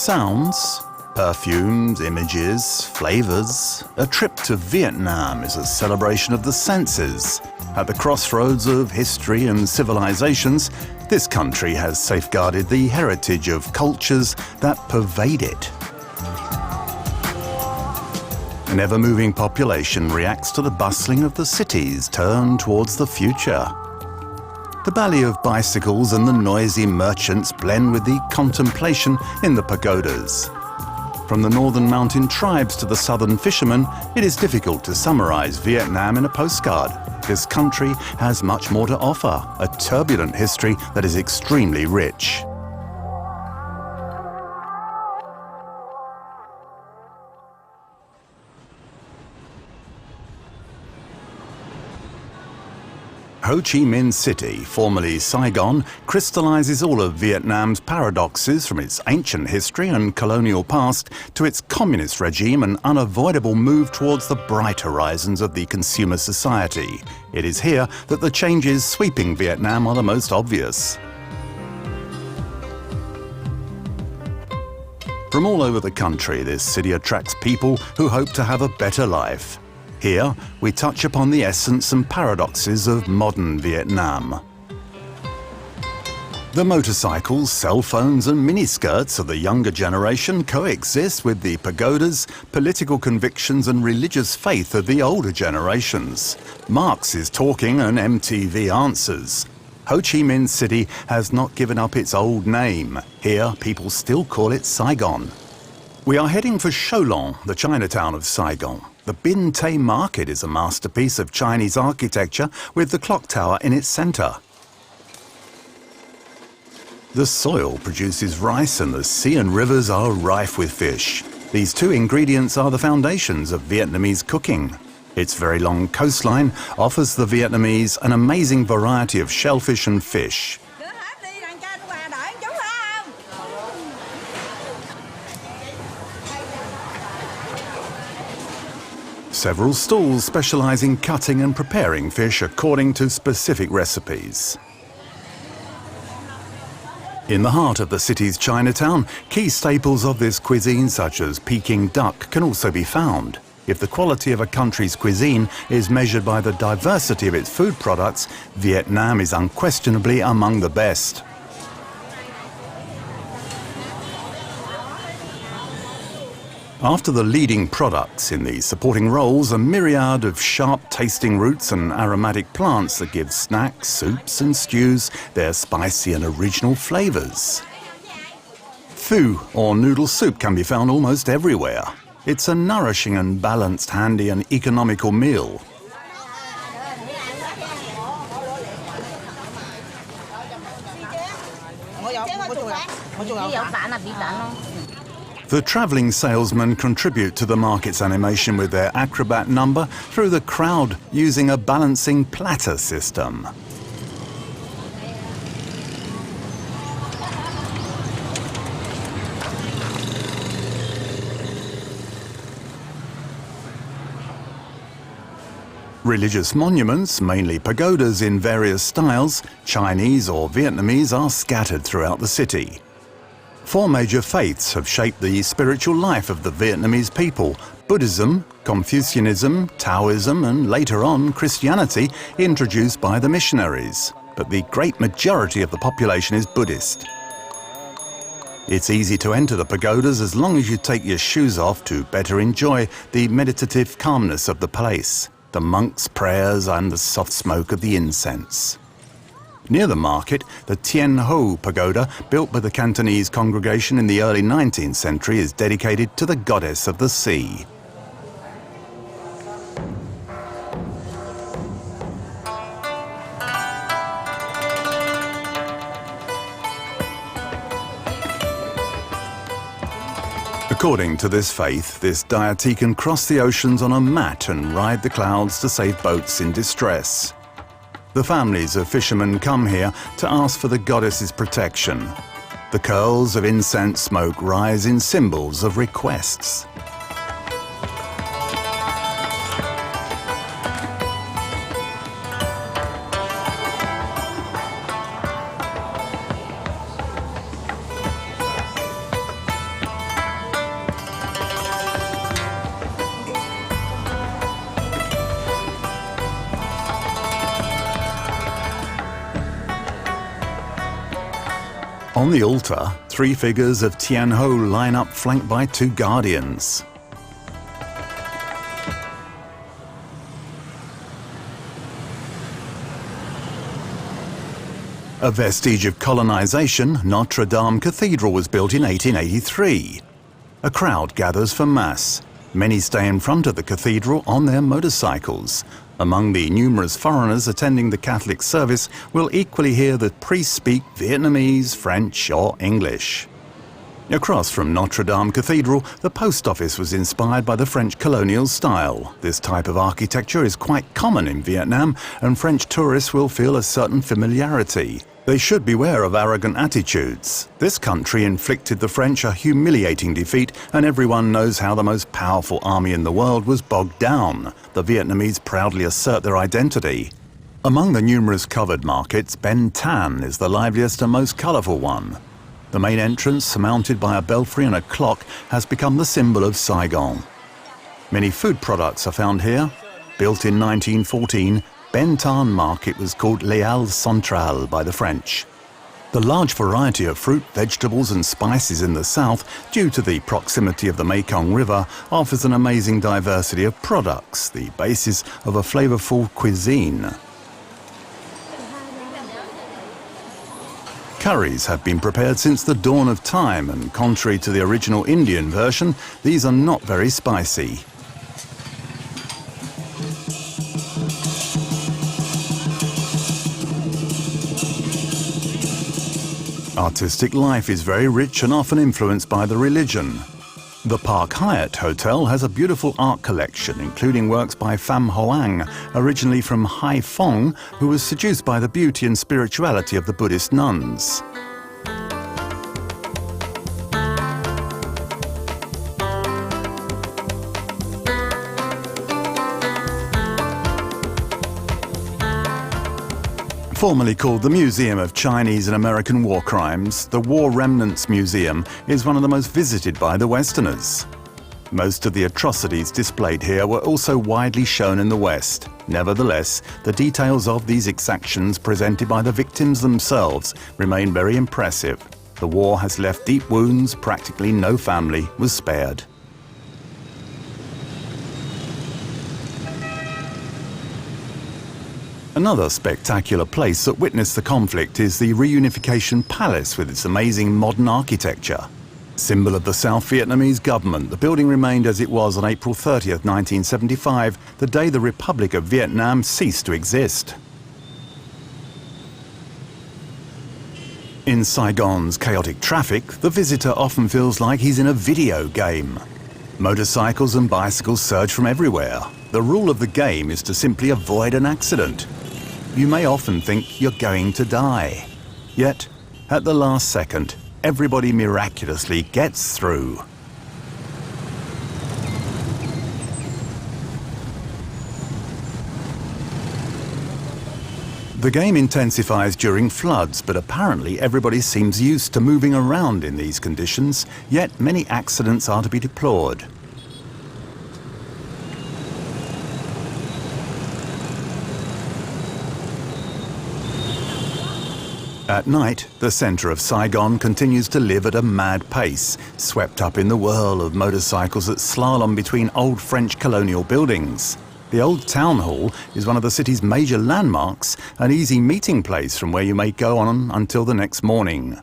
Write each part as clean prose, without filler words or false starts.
Sounds, perfumes, images, flavors. A trip to Vietnam is a celebration of the senses. At the crossroads of history and civilizations, this country has safeguarded the heritage of cultures that pervade it. An ever-moving population reacts to the bustling of the cities turned towards the future. The ballet of bicycles and the noisy merchants blend with the contemplation in the pagodas. From the northern mountain tribes to the southern fishermen, it is difficult to summarize Vietnam in a postcard. This country has much more to offer, a turbulent history that is extremely rich. Ho Chi Minh City, formerly Saigon, crystallizes all of Vietnam's paradoxes from its ancient history and colonial past to its communist regime and unavoidable move towards the bright horizons of the consumer society. It is here that the changes sweeping Vietnam are the most obvious. From all over the country, this city attracts people who hope to have a better life. Here, we touch upon the essence and paradoxes of modern Vietnam. The motorcycles, cell phones and miniskirts of the younger generation coexist with the pagodas, political convictions and religious faith of the older generations. Marx is talking and MTV answers. Ho Chi Minh City has not given up its old name. Here, people still call it Saigon. We are heading for Cholon, the Chinatown of Saigon. The Bin Tay Market is a masterpiece of Chinese architecture with the clock tower in its center. The soil produces rice and the sea and rivers are rife with fish. These two ingredients are the foundations of Vietnamese cooking. Its very long coastline offers the Vietnamese an amazing variety of shellfish and fish. Several stalls specialize in cutting and preparing fish according to specific recipes. In the heart of the city's Chinatown, key staples of this cuisine such as Peking duck can also be found. If the quality of a country's cuisine is measured by the diversity of its food products, Vietnam is unquestionably among the best. After the leading products in the supporting roles, a myriad of sharp-tasting roots and aromatic plants that give snacks, soups and stews their spicy and original flavors. Pho, or noodle soup, can be found almost everywhere. It's a nourishing and balanced, handy and economical meal. The travelling salesmen contribute to the market's animation with their acrobat number through the crowd using a balancing platter system. Religious monuments, mainly pagodas in various styles, Chinese or Vietnamese, are scattered throughout the city. Four major faiths have shaped the spiritual life of the Vietnamese people: Buddhism, Confucianism, Taoism and later on Christianity, introduced by the missionaries. But the great majority of the population is Buddhist. It's easy to enter the pagodas as long as you take your shoes off to better enjoy the meditative calmness of the place, the monks' prayers and the soft smoke of the incense. Near the market, the Tien Ho Pagoda, built by the Cantonese congregation in the early 19th century, is dedicated to the goddess of the sea. According to this faith, this deity can cross the oceans on a mat and ride the clouds to save boats in distress. The families of fishermen come here to ask for the goddess's protection. The curls of incense smoke rise in symbols of requests. On the altar, 3 figures of Tian Ho line up flanked by 2 guardians. A vestige of colonization, Notre Dame Cathedral was built in 1883. A crowd gathers for Mass. Many stay in front of the cathedral on their motorcycles. Among the numerous foreigners attending the Catholic service will equally hear the priests speak Vietnamese, French or English. Across from Notre Dame Cathedral, the post office was inspired by the French colonial style. This type of architecture is quite common in Vietnam, and French tourists will feel a certain familiarity. They should beware of arrogant attitudes. This country inflicted the French a humiliating defeat, and everyone knows how the most powerful army in the world was bogged down. The Vietnamese proudly assert their identity. Among the numerous covered markets, Ben Tan is the liveliest and most colourful one. The main entrance, surmounted by a belfry and a clock, has become the symbol of Saigon. Many food products are found here. Built in 1914, Ben Tan Market was called Les Halles Centrales by the French. The large variety of fruit, vegetables and spices in the south, due to the proximity of the Mekong River, offers an amazing diversity of products, the basis of a flavourful cuisine. Curries have been prepared since the dawn of time, and contrary to the original Indian version, these are not very spicy. Artistic life is very rich and often influenced by the religion. The Park Hyatt Hotel has a beautiful art collection, including works by Pham Hoang, originally from Haiphong, who was seduced by the beauty and spirituality of the Buddhist nuns. Formerly called the Museum of Chinese and American War Crimes, the War Remnants Museum is one of the most visited by the Westerners. Most of the atrocities displayed here were also widely shown in the West. Nevertheless, the details of these exactions presented by the victims themselves remain very impressive. The war has left deep wounds, practically no family was spared. Another spectacular place that witnessed the conflict is the Reunification Palace with its amazing modern architecture. Symbol of the South Vietnamese government, the building remained as it was on April 30th, 1975, the day the Republic of Vietnam ceased to exist. In Saigon's chaotic traffic, the visitor often feels like he's in a video game. Motorcycles and bicycles surge from everywhere. The rule of the game is to simply avoid an accident. You may often think you're going to die. Yet, at the last second, everybody miraculously gets through. The game intensifies during floods, but apparently everybody seems used to moving around in these conditions, yet many accidents are to be deplored. At night, the centre of Saigon continues to live at a mad pace, swept up in the whirl of motorcycles that slalom between old French colonial buildings. The old town hall is one of the city's major landmarks, an easy meeting place from where you may go on until the next morning.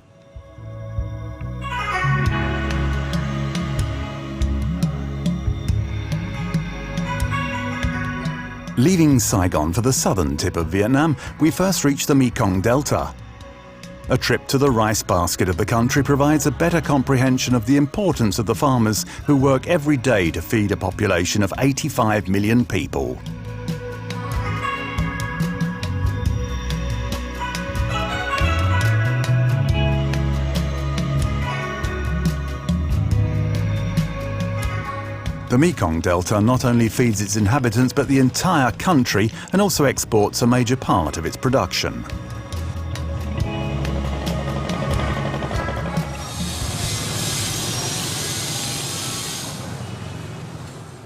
Leaving Saigon for the southern tip of Vietnam, we first reach the Mekong Delta. A trip to the rice basket of the country provides a better comprehension of the importance of the farmers who work every day to feed a population of 85 million people. The Mekong Delta not only feeds its inhabitants but the entire country, and also exports a major part of its production.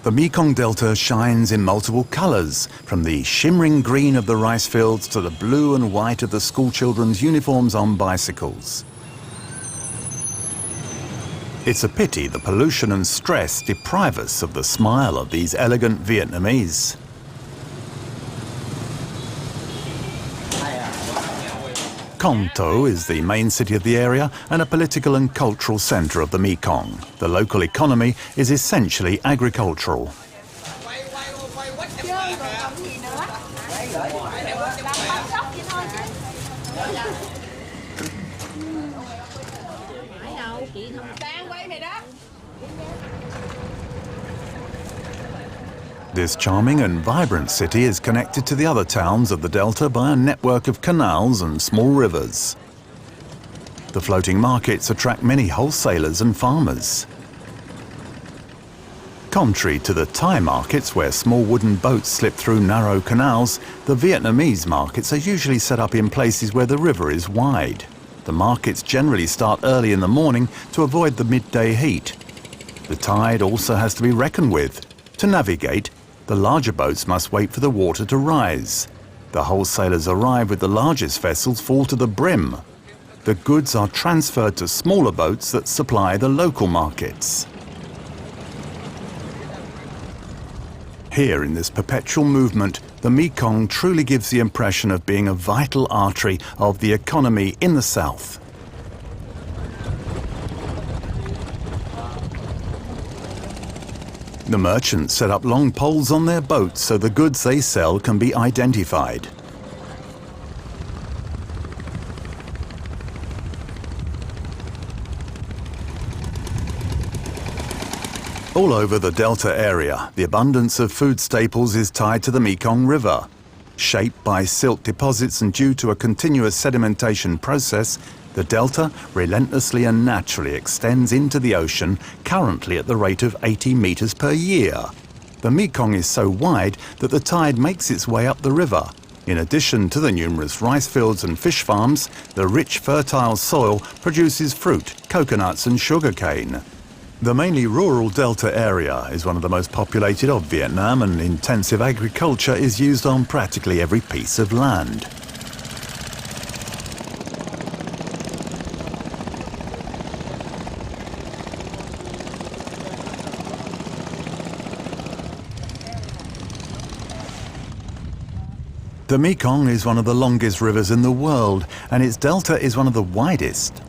The Mekong Delta shines in multiple colours, from the shimmering green of the rice fields to the blue and white of the schoolchildren's uniforms on bicycles. It's a pity the pollution and stress deprive us of the smile of these elegant Vietnamese. Con Tou is the main city of the area and a political and cultural centre of the Mekong. The local economy is essentially agricultural. This charming and vibrant city is connected to the other towns of the delta by a network of canals and small rivers. The floating markets attract many wholesalers and farmers. Contrary to the Thai markets, where small wooden boats slip through narrow canals, the Vietnamese markets are usually set up in places where the river is wide. The markets generally start early in the morning to avoid the midday heat. The tide also has to be reckoned with. To navigate, the larger boats must wait for the water to rise. The wholesalers arrive with the largest vessels full to the brim. The goods are transferred to smaller boats that supply the local markets. Here in this perpetual movement, the Mekong truly gives the impression of being a vital artery of the economy in the south. The merchants set up long poles on their boats so the goods they sell can be identified. All over the delta area, the abundance of food staples is tied to the Mekong River. Shaped by silt deposits and due to a continuous sedimentation process, the delta relentlessly and naturally extends into the ocean, currently at the rate of 80 metres per year. The Mekong is so wide that the tide makes its way up the river. In addition to the numerous rice fields and fish farms, the rich fertile soil produces fruit, coconuts and sugarcane. The mainly rural delta area is one of the most populated of Vietnam, and intensive agriculture is used on practically every piece of land. The Mekong is one of the longest rivers in the world, and its delta is one of the widest.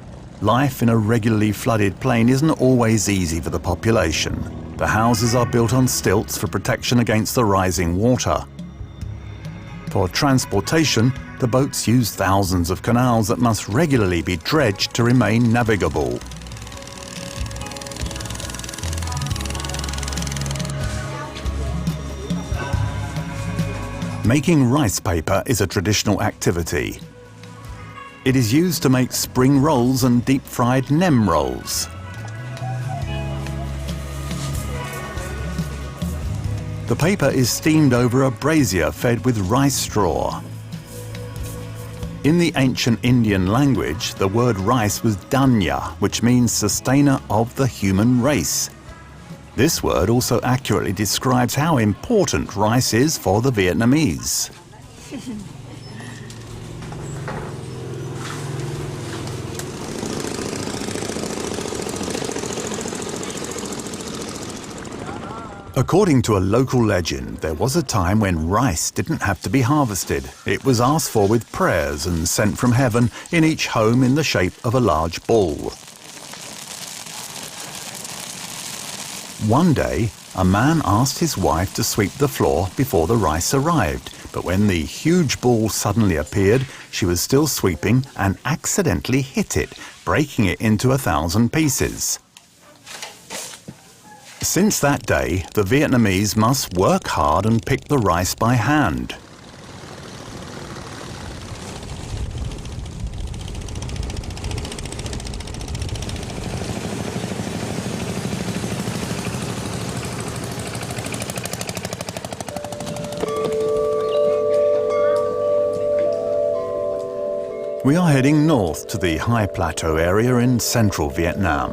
Life in a regularly flooded plain isn't always easy for the population. The houses are built on stilts for protection against the rising water. For transportation, the boats use thousands of canals that must regularly be dredged to remain navigable. Making rice paper is a traditional activity. It is used to make spring rolls and deep-fried nem rolls. The paper is steamed over a brazier fed with rice straw. In the ancient Indian language, the word rice was danya, which means sustainer of the human race. This word also accurately describes how important rice is for the Vietnamese. According to a local legend, there was a time when rice didn't have to be harvested. It was asked for with prayers and sent from heaven in each home in the shape of a large ball. One day, a man asked his wife to sweep the floor before the rice arrived, but when the huge ball suddenly appeared, she was still sweeping and accidentally hit it, breaking it into 1,000 pieces. Since that day, the Vietnamese must work hard and pick the rice by hand. We are heading north to the high plateau area in central Vietnam.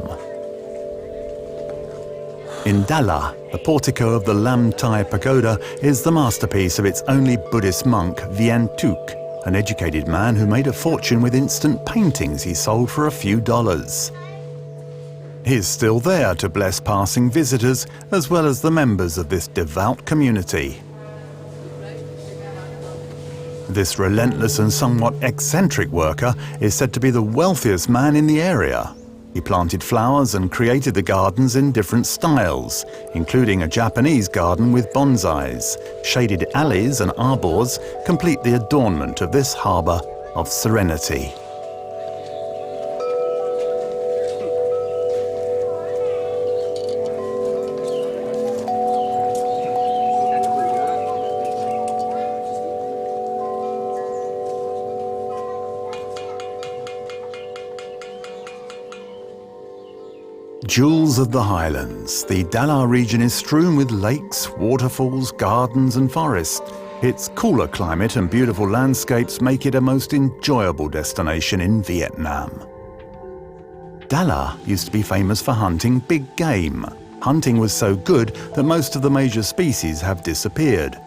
In Da La, the portico of the Lam Thai Pagoda is the masterpiece of its only Buddhist monk, Vien Tuc, an educated man who made a fortune with instant paintings he sold for a few dollars. He's still there to bless passing visitors as well as the members of this devout community. This relentless and somewhat eccentric worker is said to be the wealthiest man in the area. He planted flowers and created the gardens in different styles, including a Japanese garden with bonsais. Shaded alleys and arbors complete the adornment of this harbour of serenity. Jewels of the Highlands, the Dala region is strewn with lakes, waterfalls, gardens and forests. Its cooler climate and beautiful landscapes make it a most enjoyable destination in Vietnam. Dala used to be famous for hunting big game. Hunting was so good that most of the major species have disappeared.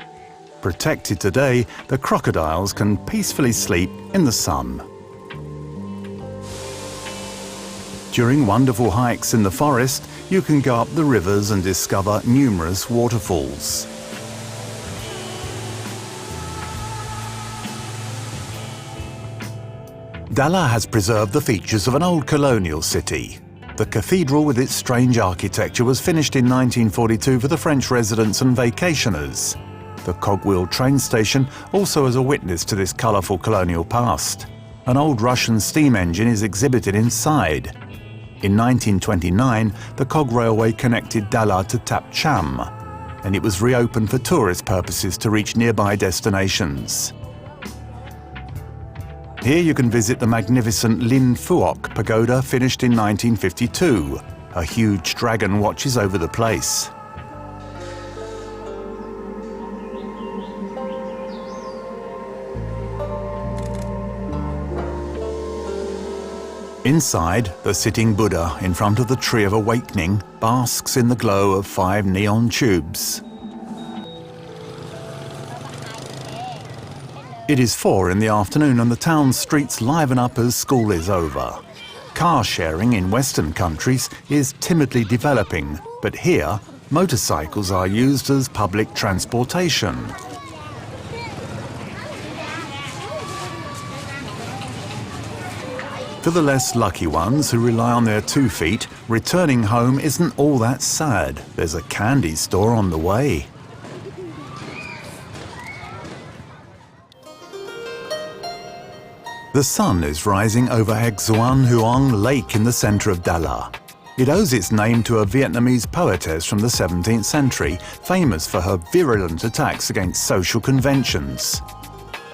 Protected today, the crocodiles can peacefully sleep in the sun. During wonderful hikes in the forest, you can go up the rivers and discover numerous waterfalls. Dala has preserved the features of an old colonial city. The cathedral with its strange architecture was finished in 1942 for the French residents and vacationers. The cogwheel train station also is a witness to this colourful colonial past. An old Russian steam engine is exhibited inside. In 1929, the cog railway connected Dala to Tap Cham, and it was reopened for tourist purposes to reach nearby destinations. Here you can visit the magnificent Lin Phuoc pagoda, finished in 1952. A huge dragon watches over the place. Inside, the sitting Buddha in front of the Tree of Awakening basks in the glow of 5 neon tubes. It is 4 in the afternoon and the town's streets liven up as school is over. Car sharing in Western countries is timidly developing, but here, motorcycles are used as public transportation. For the less lucky ones who rely on their 2 feet, returning home isn't all that sad. There's a candy store on the way. The sun is rising over Xuan Huong Lake in the centre of Dala. It owes its name to a Vietnamese poetess from the 17th century, famous for her virulent attacks against social conventions.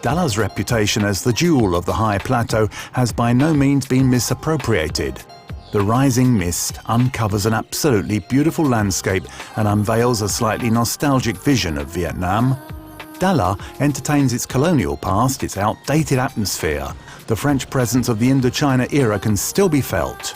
Dala's reputation as the jewel of the high plateau has by no means been misappropriated. The rising mist uncovers an absolutely beautiful landscape and unveils a slightly nostalgic vision of Vietnam. Dala entertains its colonial past, its outdated atmosphere. The French presence of the Indochina era can still be felt.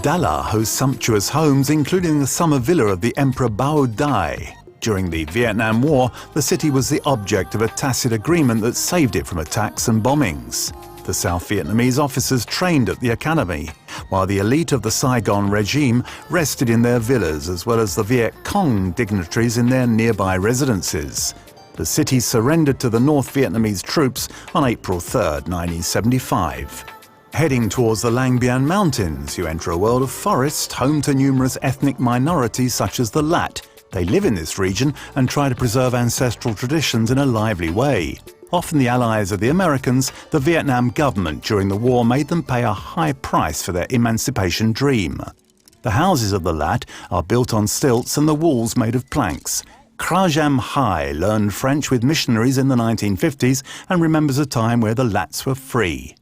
Dala hosts sumptuous homes, including the summer villa of the Emperor Bao Dai. During the Vietnam War, the city was the object of a tacit agreement that saved it from attacks and bombings. The South Vietnamese officers trained at the academy, while the elite of the Saigon regime rested in their villas, as well as the Viet Cong dignitaries in their nearby residences. The city surrendered to the North Vietnamese troops on April 3, 1975. Heading towards the Lang Biang Mountains, you enter a world of forest, home to numerous ethnic minorities such as the Lat. They live in this region and try to preserve ancestral traditions in a lively way. Often the allies of the Americans, the Vietnam government during the war made them pay a high price for their emancipation dream. The houses of the Lat are built on stilts and the walls made of planks. Krajam Hai learned French with missionaries in the 1950s and remembers a time where the Lats were free.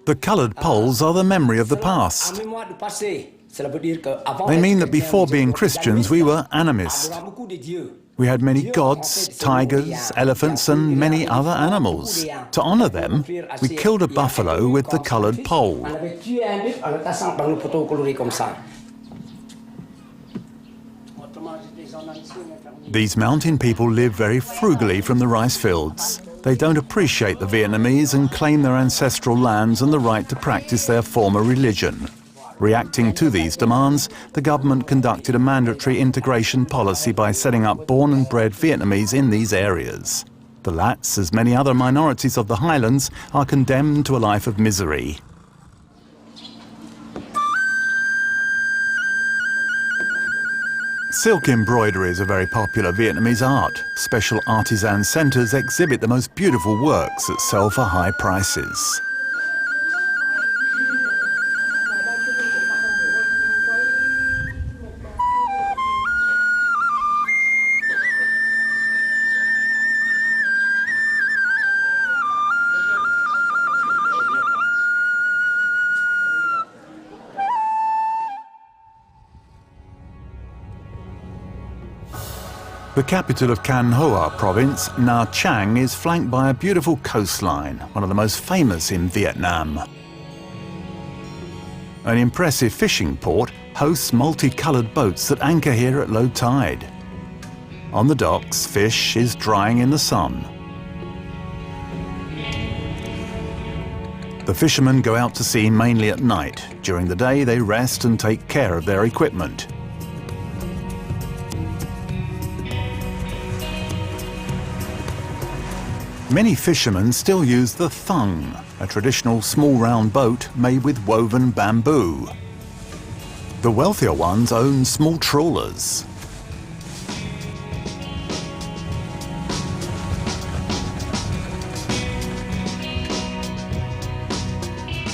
The coloured poles are the memory of the past. They mean that before being Christians, we were animist. We had many gods, tigers, elephants and many other animals. To honour them, we killed a buffalo with the coloured pole. These mountain people live very frugally from the rice fields. They don't appreciate the Vietnamese and claim their ancestral lands and the right to practice their former religion. Reacting to these demands, the government conducted a mandatory integration policy by setting up born and bred Vietnamese in these areas. The Lats, as many other minorities of the Highlands, are condemned to a life of misery. Silk embroidery is a very popular Vietnamese art. Special artisan centres exhibit the most beautiful works that sell for high prices. The capital of Can Hoa province, Nha Trang, is flanked by a beautiful coastline, one of the most famous in Vietnam. An impressive fishing port hosts multicoloured boats that anchor here at low tide. On the docks, fish is drying in the sun. The fishermen go out to sea mainly at night. During the day, they rest and take care of their equipment. Many fishermen still use the thung, a traditional small round boat made with woven bamboo. The wealthier ones own small trawlers.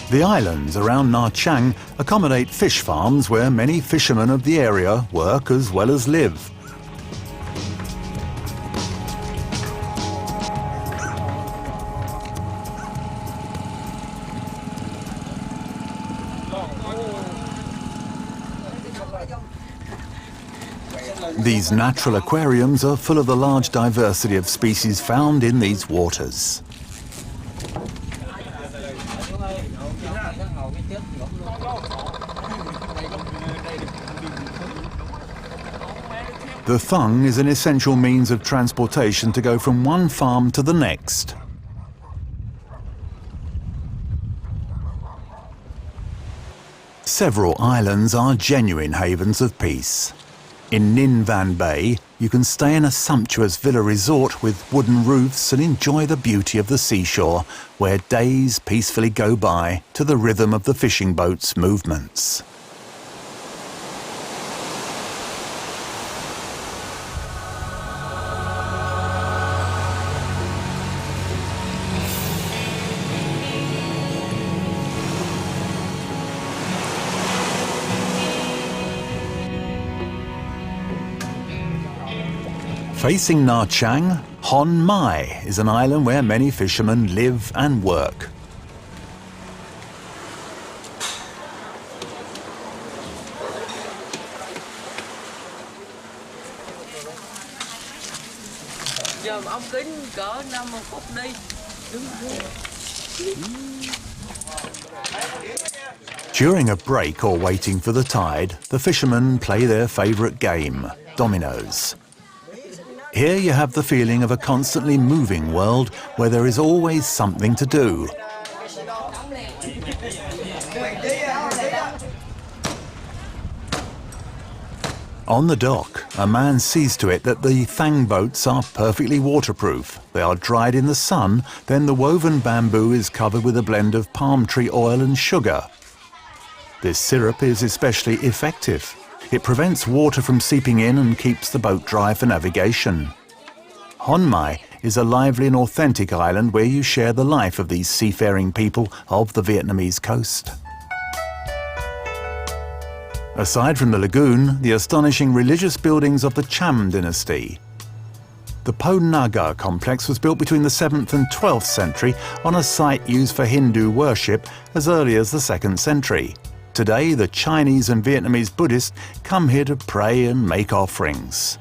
The islands around Nha Trang accommodate fish farms where many fishermen of the area work as well as live. These natural aquariums are full of the large diversity of species found in these waters. The thung is an essential means of transportation to go from one farm to the next. Several islands are genuine havens of peace. In Ninh Van Bay, you can stay in a sumptuous villa resort with wooden roofs and enjoy the beauty of the seashore, where days peacefully go by to the rhythm of the fishing boats' movements. Facing Nha Trang, Hon Mai is an island where many fishermen live and work. During a break or waiting for the tide, the fishermen play their favourite game, dominoes. Here you have the feeling of a constantly moving world where there is always something to do. On the dock, a man sees to it that the thang boats are perfectly waterproof. They are dried in the sun, then the woven bamboo is covered with a blend of palm tree oil and sugar. This syrup is especially effective. It prevents water from seeping in and keeps the boat dry for navigation. Hon Mai is a lively and authentic island where you share the life of these seafaring people of the Vietnamese coast. Aside from the lagoon, the astonishing religious buildings of the Cham dynasty. The Po Naga complex was built between the 7th and 12th century on a site used for Hindu worship as early as the 2nd century. Today, the Chinese and Vietnamese Buddhists come here to pray and make offerings.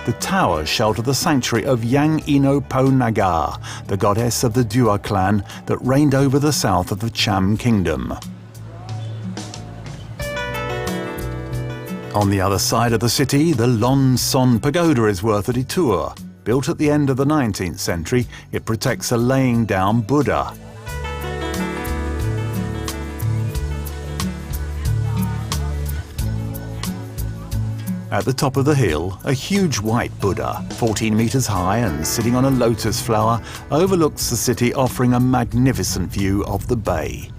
The towers shelter the sanctuary of Yang Ino Po Naga, the goddess of the Dua clan that reigned over the south of the Cham kingdom. On the other side of the city, the Lon Son Pagoda is worth a detour. Built at the end of the 19th century, it protects a laying down Buddha. At the top of the hill, a huge white Buddha, 14 meters high and sitting on a lotus flower, overlooks the city, offering a magnificent view of the bay.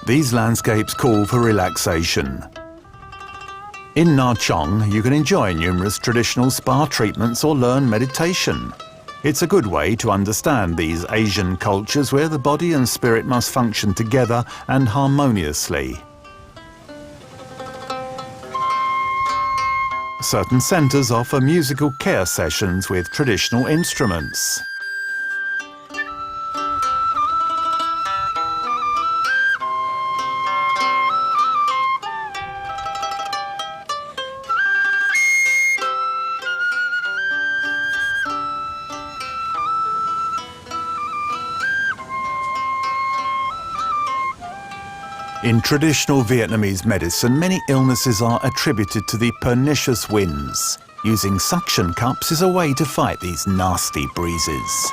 These landscapes call for relaxation. In Nha Trang, you can enjoy numerous traditional spa treatments or learn meditation. It's a good way to understand these Asian cultures where the body and spirit must function together and harmoniously. Certain centres offer musical care sessions with traditional instruments. In traditional Vietnamese medicine, many illnesses are attributed to the pernicious winds. Using suction cups is a way to fight these nasty breezes.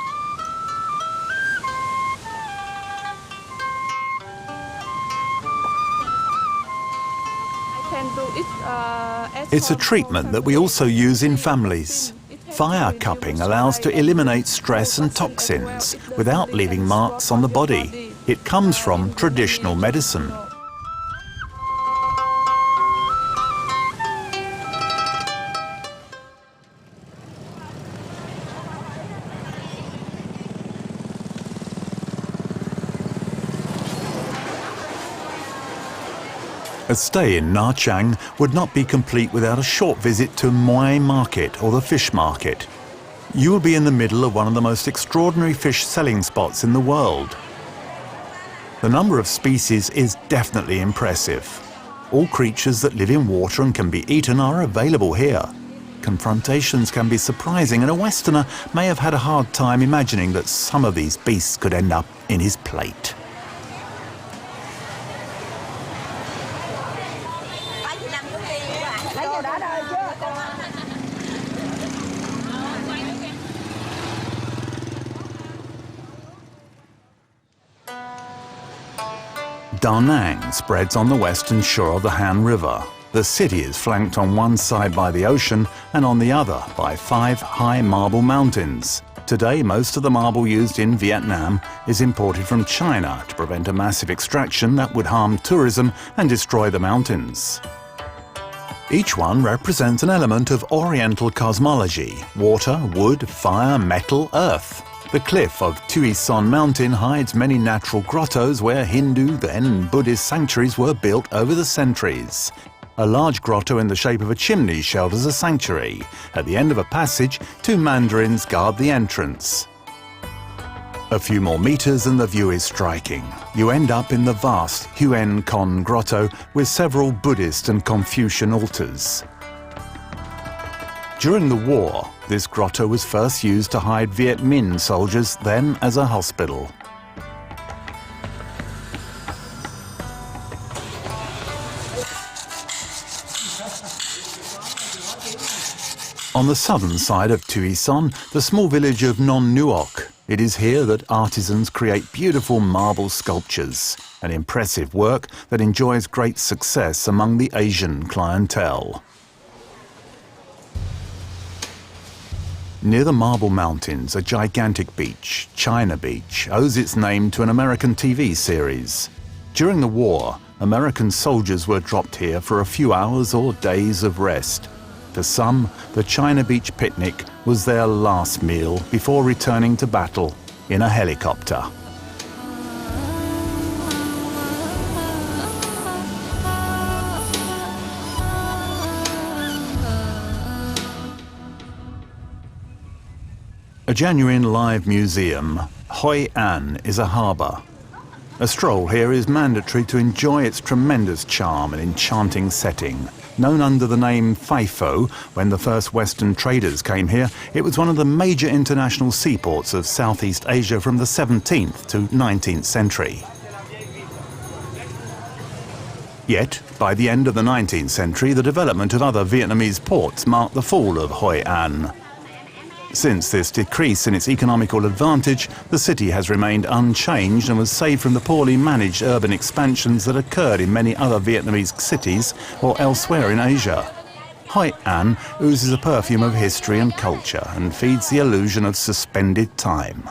It's a treatment that we also use in families. Fire cupping allows to eliminate stress and toxins without leaving marks on the body. It comes from traditional medicine. A stay in Nha Trang would not be complete without a short visit to Muay Market, or the fish market. You will be in the middle of one of the most extraordinary fish selling spots in the world. The number of species is definitely impressive. All creatures that live in water and can be eaten are available here. Confrontations can be surprising, and a Westerner may have had a hard time imagining that some of these beasts could end up in his plate. Da Nang spreads on the western shore of the Han River. The city is flanked on one side by the ocean and on the other by 5 high marble mountains. Today, most of the marble used in Vietnam is imported from China to prevent a massive extraction that would harm tourism and destroy the mountains. Each one represents an element of Oriental cosmology: water, wood, fire, metal, earth. The cliff of Tuison Mountain hides many natural grottos where Hindu, then Buddhist sanctuaries were built over the centuries. A large grotto in the shape of a chimney shelters a sanctuary. At the end of a passage, 2 mandarins guard the entrance. A few more meters and the view is striking. You end up in the vast Huen Con grotto with several Buddhist and Confucian altars. During the war, this grotto was first used to hide Viet Minh soldiers, then as a hospital. On the southern side of Tuison, the small village of Non Nuoc. It is here that artisans create beautiful marble sculptures, an impressive work that enjoys great success among the Asian clientele. Near the Marble Mountains, a gigantic beach, China Beach, owes its name to an American TV series. During the war, American soldiers were dropped here for a few hours or days of rest. For some, the China Beach picnic was their last meal before returning to battle in a helicopter. A genuine live museum, Hoi An is a harbour. A stroll here is mandatory to enjoy its tremendous charm and enchanting setting. Known under the name Faifo, when the first Western traders came here, it was one of the major international seaports of Southeast Asia from the 17th to 19th century. Yet, by the end of the 19th century, the development of other Vietnamese ports marked the fall of Hoi An. Since this decrease in its economical advantage, the city has remained unchanged and was saved from the poorly managed urban expansions that occurred in many other Vietnamese cities or elsewhere in Asia. Hoi An oozes a perfume of history and culture and feeds the illusion of suspended time.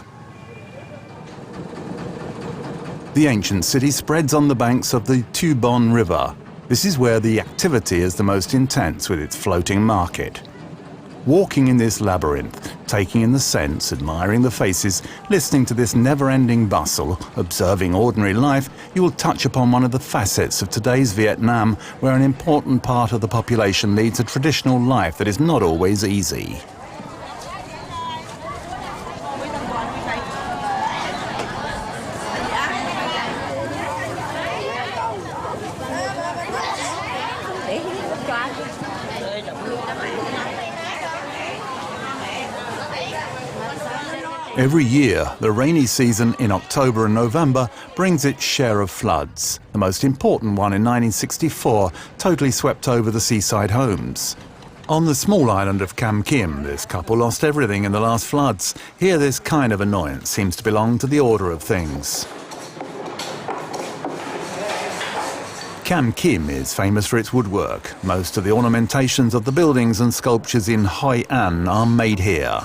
The ancient city spreads on the banks of the Tu Bon River. This is where the activity is the most intense, with its floating market. Walking in this labyrinth, taking in the scents, admiring the faces, listening to this never-ending bustle, observing ordinary life, you will touch upon one of the facets of today's Vietnam, where an important part of the population leads a traditional life that is not always easy. Every year, the rainy season in October and November brings its share of floods. The most important one in 1964 totally swept over the seaside homes. On the small island of Cam Kim, this couple lost everything in the last floods. Here, this kind of annoyance seems to belong to the order of things. Cam Kim is famous for its woodwork. Most of the ornamentations of the buildings and sculptures in Hoi An are made here.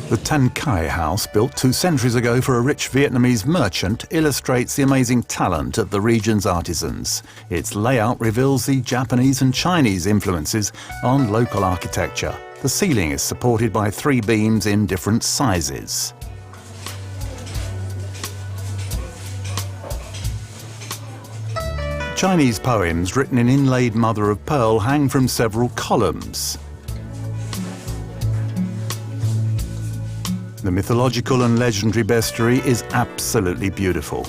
The Tan Khai house, built 2 centuries ago for a rich Vietnamese merchant, illustrates the amazing talent of the region's artisans. Its layout reveals the Japanese and Chinese influences on local architecture. The ceiling is supported by 3 beams in different sizes. Chinese poems written in inlaid mother-of-pearl hang from several columns. The mythological and legendary bestiary is absolutely beautiful.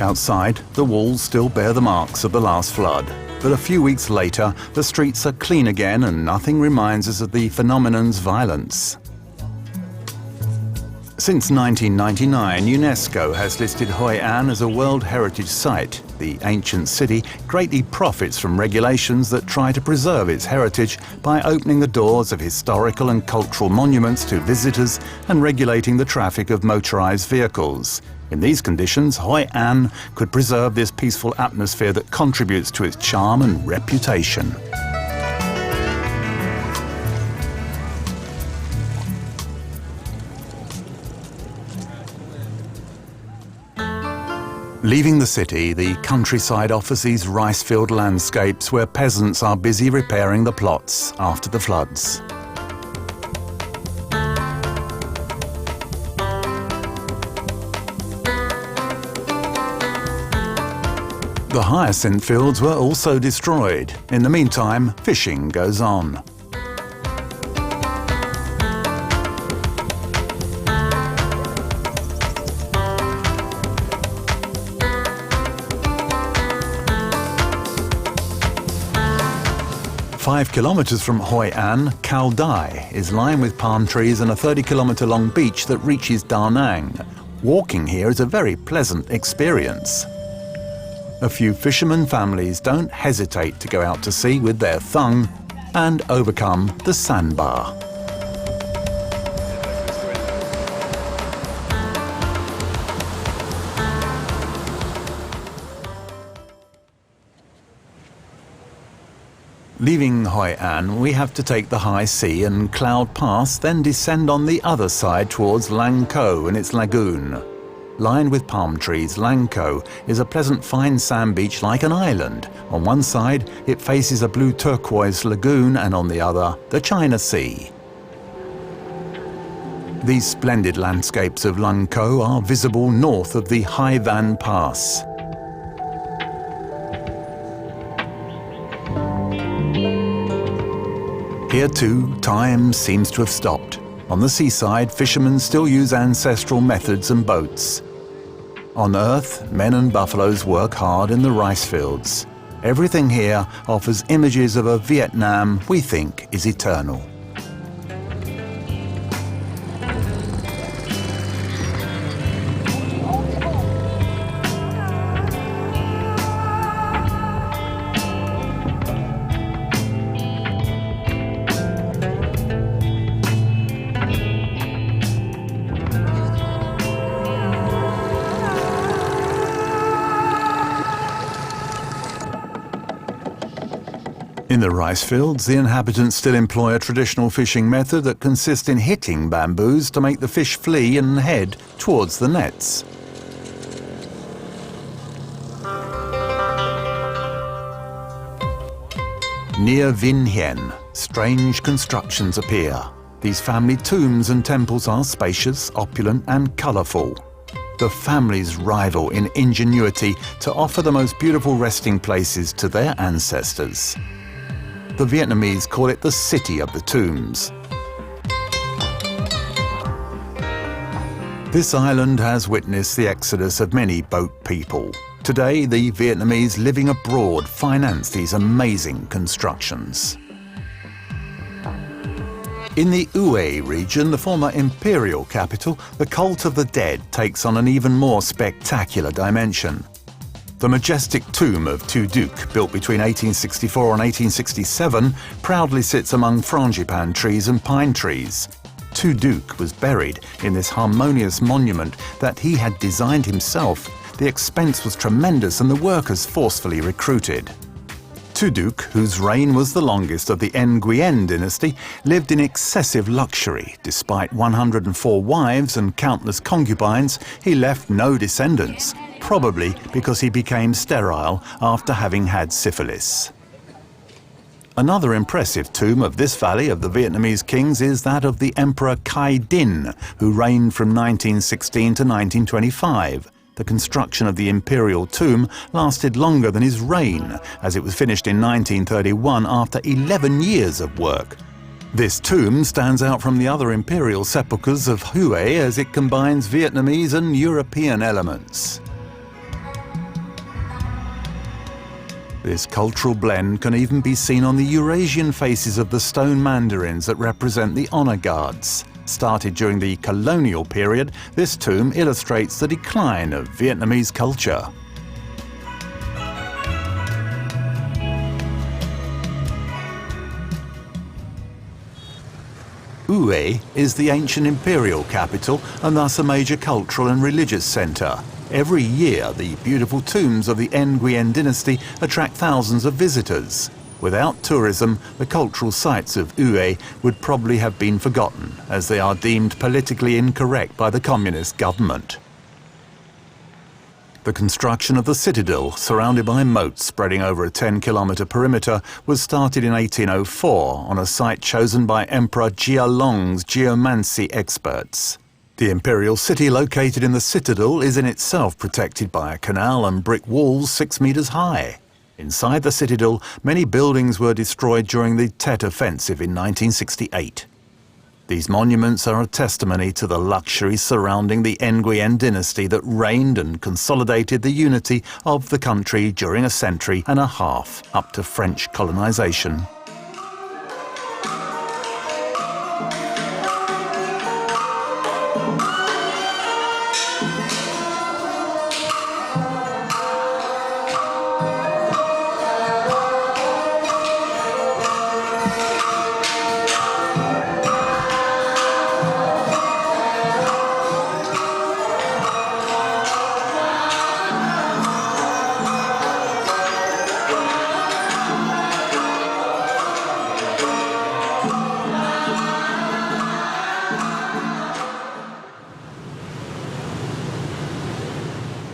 Outside, the walls still bear the marks of the last flood. But a few weeks later, the streets are clean again and nothing reminds us of the phenomenon's violence. Since 1999, UNESCO has listed Hoi An as a World Heritage Site. The ancient city greatly profits from regulations that try to preserve its heritage by opening the doors of historical and cultural monuments to visitors and regulating the traffic of motorized vehicles. In these conditions, Hoi An could preserve this peaceful atmosphere that contributes to its charm and reputation. Leaving the city, the countryside offers these rice-filled landscapes where peasants are busy repairing the plots after the floods. The hyacinth fields were also destroyed. In the meantime, fishing goes on. Five kilometers from Hoi An, Cao Dai is lined with palm trees and a 30-kilometer-long beach that reaches Da Nang. Walking here is a very pleasant experience. A few fishermen families don't hesitate to go out to sea with their thung and overcome the sandbar. Leaving Hoi An, we have to take the high sea and cloud pass, then descend on the other side towards Lang Ko and its lagoon. Lined with palm trees, Lang Ko is a pleasant fine sand beach like an island. On one side, it faces a blue turquoise lagoon, and on the other, the China Sea. These splendid landscapes of Lang Ko are visible north of the Hai Van Pass. Here too, time seems to have stopped. On the seaside, fishermen still use ancestral methods and boats. On Earth, men and buffaloes work hard in the rice fields. Everything here offers images of a Vietnam we think is eternal. In the rice fields, the inhabitants still employ a traditional fishing method that consists in hitting bamboos to make the fish flee and head towards the nets. Near Vinh Hien, strange constructions appear. These family tombs and temples are spacious, opulent and colourful. The families rival in ingenuity to offer the most beautiful resting places to their ancestors. The Vietnamese call it the City of the Tombs. This island has witnessed the exodus of many boat people. Today, the Vietnamese living abroad finance these amazing constructions. In the Hue region, the former imperial capital, the cult of the dead takes on an even more spectacular dimension. The majestic tomb of Tu Duc, built between 1864 and 1867, proudly sits among frangipane trees and pine trees. Tu Duc was buried in this harmonious monument that he had designed himself. The expense was tremendous and the workers forcefully recruited. Tu Duc, whose reign was the longest of the Nguyen dynasty, lived in excessive luxury. Despite 104 wives and countless concubines, he left no descendants, probably because he became sterile after having had syphilis. Another impressive tomb of this valley of the Vietnamese kings is that of the Emperor Khai Dinh, who reigned from 1916 to 1925. The construction of the imperial tomb lasted longer than his reign, as it was finished in 1931 after 11 years of work. This tomb stands out from the other imperial sepulchres of Hue as it combines Vietnamese and European elements. This cultural blend can even be seen on the Eurasian faces of the stone mandarins that represent the honor guards. Started during the colonial period, this tomb illustrates the decline of Vietnamese culture. Hue is the ancient imperial capital and thus a major cultural and religious centre. Every year, the beautiful tombs of the Nguyen dynasty attract thousands of visitors. Without tourism, the cultural sites of Hue would probably have been forgotten, as they are deemed politically incorrect by the communist government. The construction of the citadel, surrounded by moats spreading over a 10-kilometre perimeter, was started in 1804 on a site chosen by Emperor Jia Long's geomancy experts. The imperial city located in the citadel is in itself protected by a canal and brick walls 6 meters high. Inside the citadel, many buildings were destroyed during the Tet Offensive in 1968. These monuments are a testimony to the luxury surrounding the Nguyen dynasty that reigned and consolidated the unity of the country during a century and a half up to French colonization.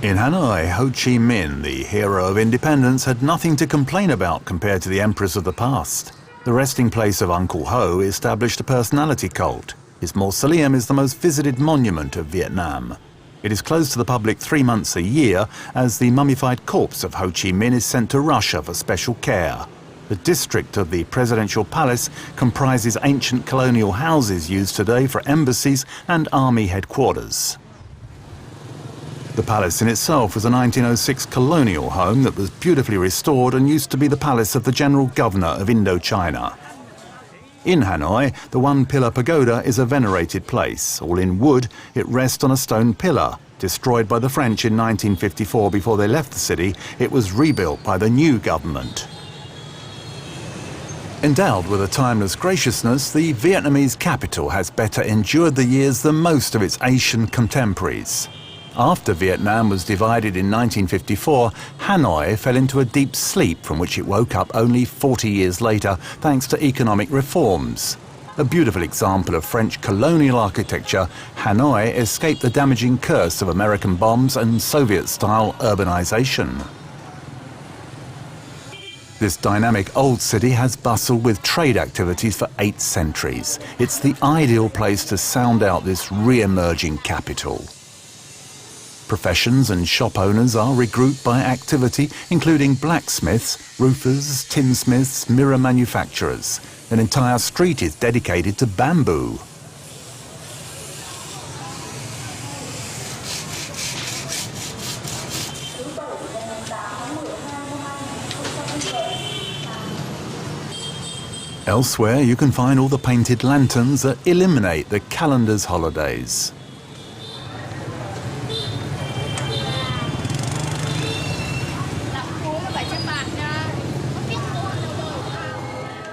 In Hanoi, Ho Chi Minh, the hero of independence, had nothing to complain about compared to the emperors of the past. The resting place of Uncle Ho established a personality cult. His mausoleum is the most visited monument of Vietnam. It is closed to the public 3 months a year as the mummified corpse of Ho Chi Minh is sent to Russia for special care. The district of the presidential palace comprises ancient colonial houses used today for embassies and army headquarters. The palace in itself was a 1906 colonial home that was beautifully restored and used to be the palace of the General Governor of Indochina. In Hanoi, the one-pillar pagoda is a venerated place. All in wood, it rests on a stone pillar. Destroyed by the French in 1954 before they left the city, it was rebuilt by the new government. Endowed with a timeless graciousness, the Vietnamese capital has better endured the years than most of its Asian contemporaries. After Vietnam was divided in 1954, Hanoi fell into a deep sleep from which it woke up only 40 years later thanks to economic reforms. A beautiful example of French colonial architecture, Hanoi escaped the damaging curse of American bombs and Soviet-style urbanization. This dynamic old city has bustled with trade activities for 8 centuries. It's the ideal place to sound out this re-emerging capital. Professions and shop owners are regrouped by activity, including blacksmiths, roofers, tinsmiths, mirror manufacturers. An entire street is dedicated to bamboo. Elsewhere, you can find all the painted lanterns that illuminate the calendar's holidays.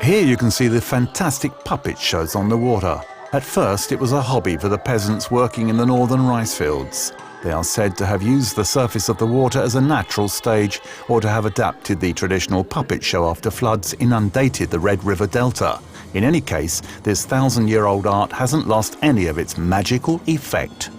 Here you can see the fantastic puppet shows on the water. At first, it was a hobby for the peasants working in the northern rice fields. They are said to have used the surface of the water as a natural stage or to have adapted the traditional puppet show after floods inundated the Red River Delta. In any case, this 1,000-year-old art hasn't lost any of its magical effect.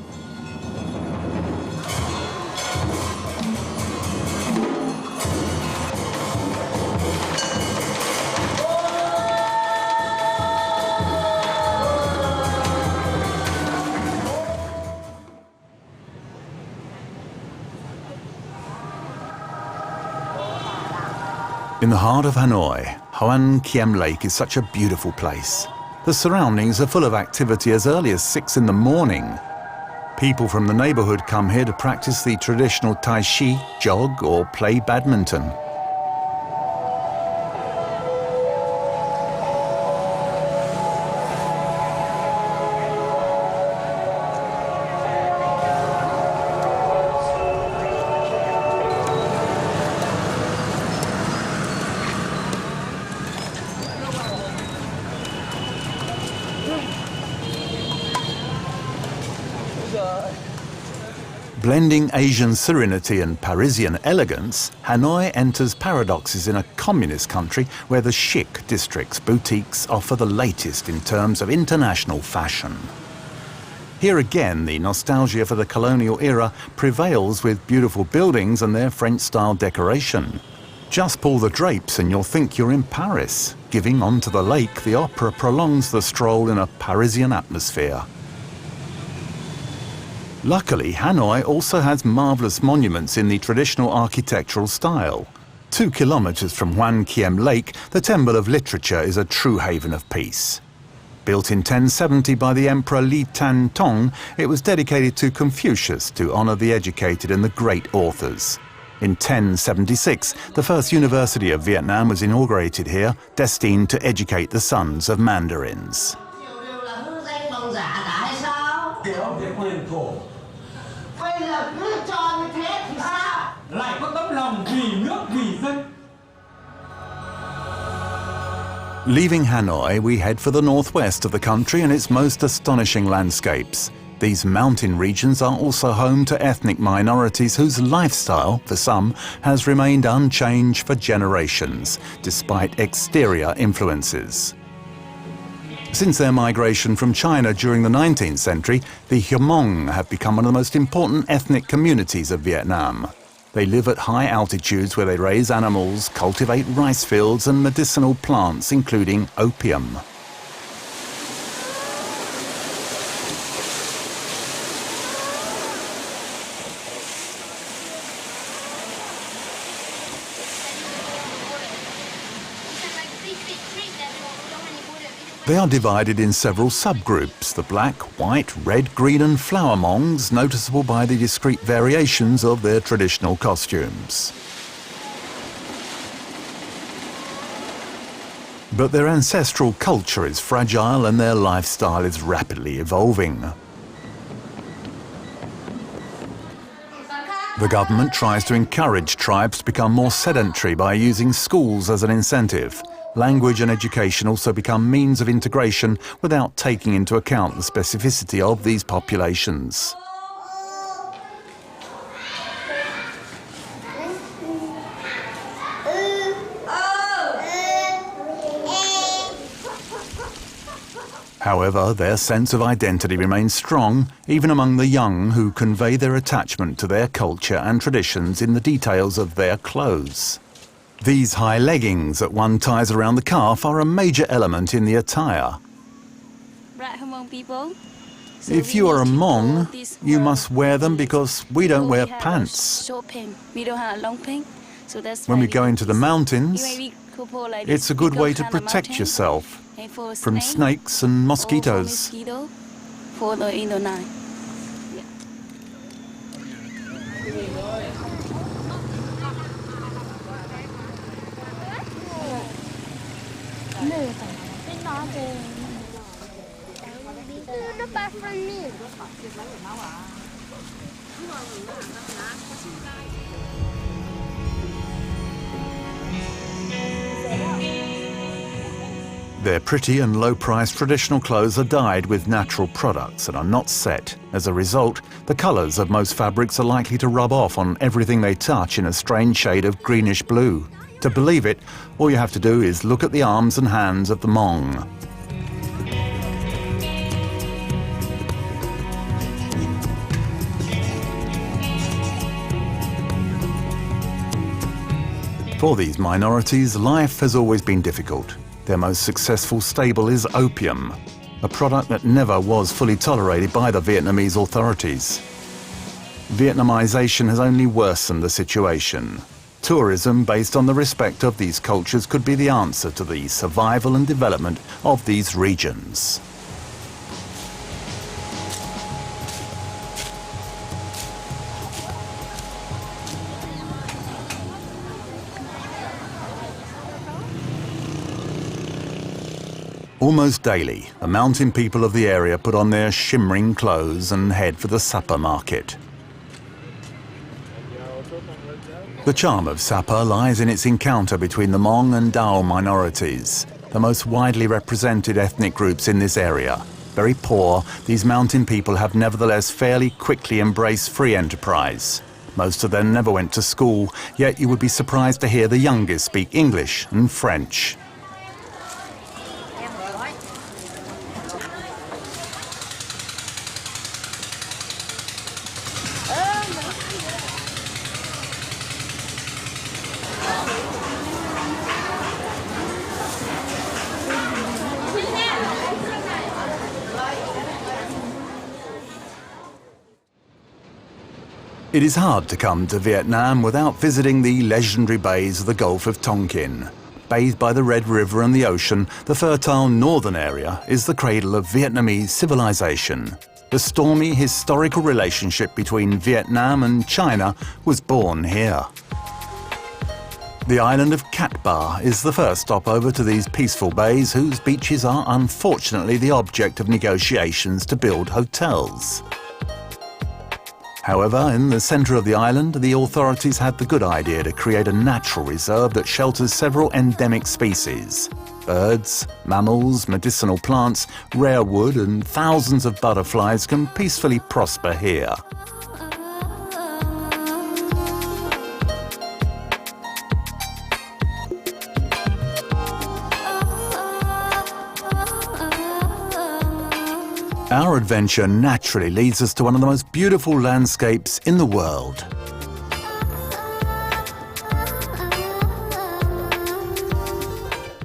In the heart of Hanoi, Hoan Kiem Lake is such a beautiful place. The surroundings are full of activity as early as 6 in the morning. People from the neighborhood come here to practice the traditional Tai Chi, jog or play badminton. Blending Asian serenity and Parisian elegance, Hanoi enters paradoxes in a communist country where the chic district's boutiques offer the latest in terms of international fashion. Here again, the nostalgia for the colonial era prevails with beautiful buildings and their French-style decoration. Just pull the drapes and you'll think you're in Paris. Giving onto the lake, the opera prolongs the stroll in a Parisian atmosphere. Luckily, Hanoi also has marvellous monuments in the traditional architectural style. 2 kilometres from Hoan Kiem Lake, the Temple of Literature is a true haven of peace. Built in 1070 by the Emperor Li Tan Tong, it was dedicated to Confucius to honour the educated and the great authors. In 1076, the first University of Vietnam was inaugurated here, destined to educate the sons of mandarins. Leaving Hanoi, we head for the northwest of the country and its most astonishing landscapes. These mountain regions are also home to ethnic minorities whose lifestyle, for some, has remained unchanged for generations, despite exterior influences. Since their migration from China during the 19th century, the Hmong have become one of the most important ethnic communities of Vietnam. They live at high altitudes where they raise animals, cultivate rice fields and medicinal plants, including opium. They are divided in several subgroups, the black, white, red, green and flower Hmongs, noticeable by the discrete variations of their traditional costumes. But their ancestral culture is fragile and their lifestyle is rapidly evolving. The government tries to encourage tribes to become more sedentary by using schools as an incentive. Language and education also become means of integration without taking into account the specificity of these populations. However, their sense of identity remains strong, even among the young who convey their attachment to their culture and traditions in the details of their clothes. These high leggings that one ties around the calf are a major element in the attire. If you are a Hmong, you must wear them because we don't wear pants. When we go into the mountains, it's a good way to protect yourself from snakes and mosquitoes. Their pretty and low-priced traditional clothes are dyed with natural products and are not set. As a result, the colours of most fabrics are likely to rub off on everything they touch in a strange shade of greenish blue. To believe it, all you have to do is look at the arms and hands of the Hmong. For these minorities, life has always been difficult. Their most successful staple is opium, a product that never was fully tolerated by the Vietnamese authorities. Vietnamization has only worsened the situation. Tourism based on the respect of these cultures could be the answer to the survival and development of these regions. Almost daily, the mountain people of the area put on their shimmering clothes and head for the supper market. The charm of Sapa lies in its encounter between the Hmong and Dao minorities, the most widely represented ethnic groups in this area. Very poor, these mountain people have nevertheless fairly quickly embraced free enterprise. Most of them never went to school, yet you would be surprised to hear the youngest speak English and French. It is hard to come to Vietnam without visiting the legendary bays of the Gulf of Tonkin. Bathed by the Red River and the ocean, the fertile northern area is the cradle of Vietnamese civilization. The stormy historical relationship between Vietnam and China was born here. The island of Cat Ba is the first stopover to these peaceful bays, whose beaches are unfortunately the object of negotiations to build hotels. However, in the centre of the island, the authorities had the good idea to create a natural reserve that shelters several endemic species. Birds, mammals, medicinal plants, rare wood and thousands of butterflies can peacefully prosper here. Our adventure naturally leads us to one of the most beautiful landscapes in the world.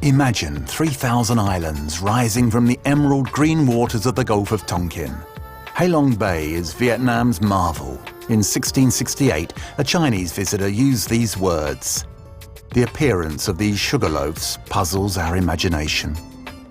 Imagine 3,000 islands rising from the emerald green waters of the Gulf of Tonkin. Halong Bay is Vietnam's marvel. In 1668, a Chinese visitor used these words. The appearance of these sugar loaves puzzles our imagination.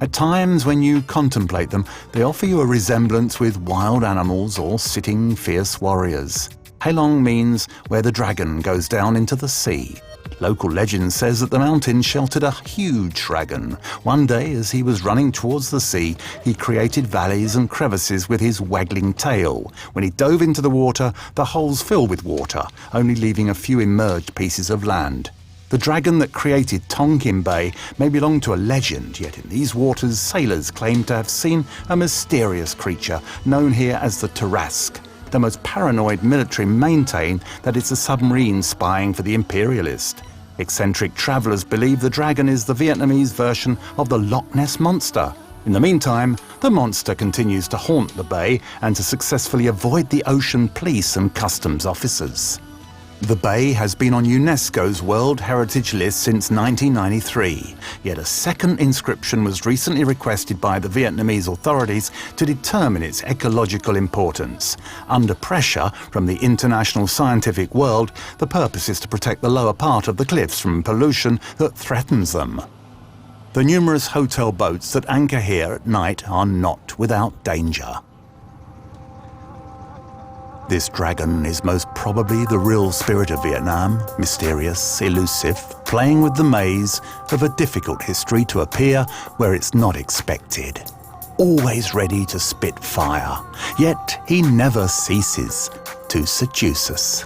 At times when you contemplate them, they offer you a resemblance with wild animals or sitting fierce warriors. Halong means where the dragon goes down into the sea. Local legend says that the mountain sheltered a huge dragon. One day, as he was running towards the sea, he created valleys and crevices with his waggling tail. When he dove into the water, the holes filled with water, only leaving a few immerged pieces of land. The dragon that created Tonkin Bay may belong to a legend, yet in these waters, sailors claim to have seen a mysterious creature known here as the terraces. The most paranoid military maintain that it's a submarine spying for the Imperialist. Eccentric travellers believe the dragon is the Vietnamese version of the Loch Ness Monster. In the meantime, the monster continues to haunt the bay and to successfully avoid the ocean police and customs officers. The bay has been on UNESCO's World Heritage List since 1993, yet a second inscription was recently requested by the Vietnamese authorities to determine its ecological importance. Under pressure from the international scientific world, the purpose is to protect the lower part of the cliffs from pollution that threatens them. The numerous hotel boats that anchor here at night are not without danger. This dragon is most probably the real spirit of Vietnam, mysterious, elusive, playing with the maze of a difficult history to appear where it's not expected. Always ready to spit fire, yet he never ceases to seduce us.